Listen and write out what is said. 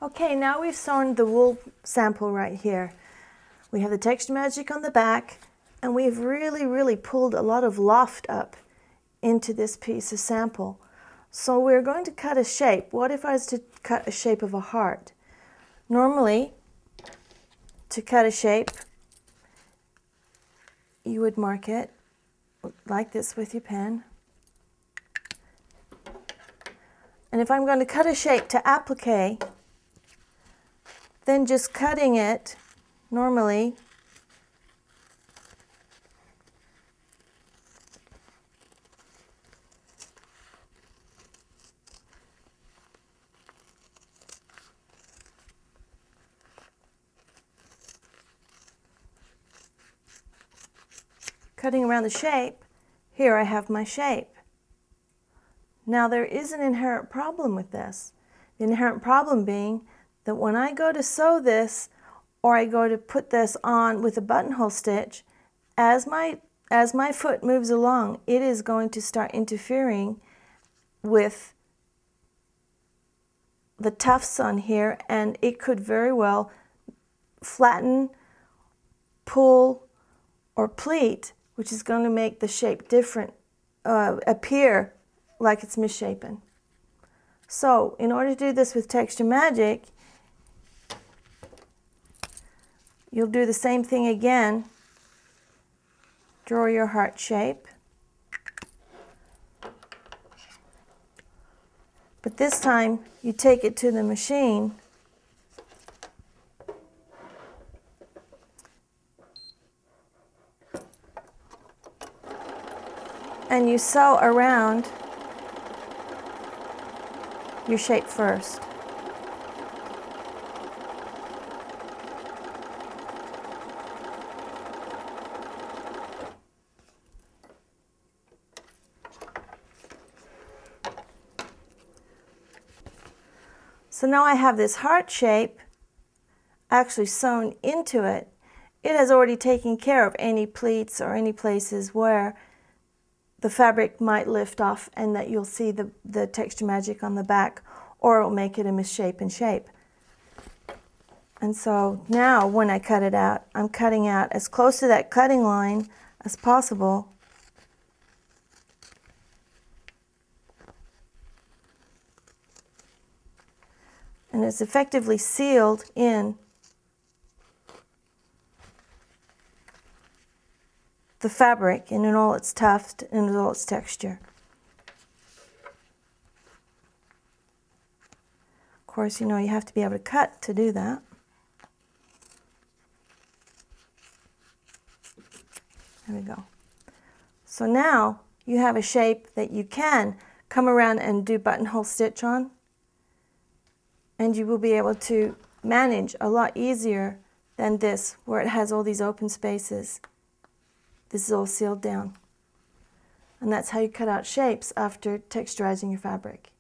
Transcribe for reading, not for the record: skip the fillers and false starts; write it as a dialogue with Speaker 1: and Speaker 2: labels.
Speaker 1: Okay, now we've sewn the wool sample right here. We have the Texture Magic on the back, and we've really pulled a lot of loft up into this piece of sample. So we're going to cut a shape. What if I was to cut a shape of a heart? Normally, to cut a shape, you would mark it like this with your pen. And if I'm going to cut a shape to applique, then just cutting it normally cutting around the shape, here I have my shape. Now there is an inherent problem with this. The inherent problem being that when I go to sew this, or I go to put this on with a buttonhole stitch, as my foot moves along, it is going to start interfering with the tufts on here, and it could very well flatten, pull, or pleat, which is going to make the shape different, appear like it's misshapen. So in order to do this with Texture Magic, you'll do the same thing again. Draw your heart shape. But this time you take it to the machine and you sew around your shape first. So now I have this heart shape actually sewn into it. It has already taken care of any pleats or any places where the fabric might lift off and that you'll see the Texture Magic on the back, or it'll make it a misshapen shape. And so now when I cut it out, I'm cutting out as close to that cutting line as possible. And it's effectively sealed in the fabric and in all its tuft and in all its texture. Of course, you know, you have to be able to cut to do that. There we go. So now you have a shape that you can come around and do buttonhole stitch on, and you will be able to manage a lot easier than this, where it has all these open spaces. This is all sealed down. And that's how you cut out shapes after texturizing your fabric.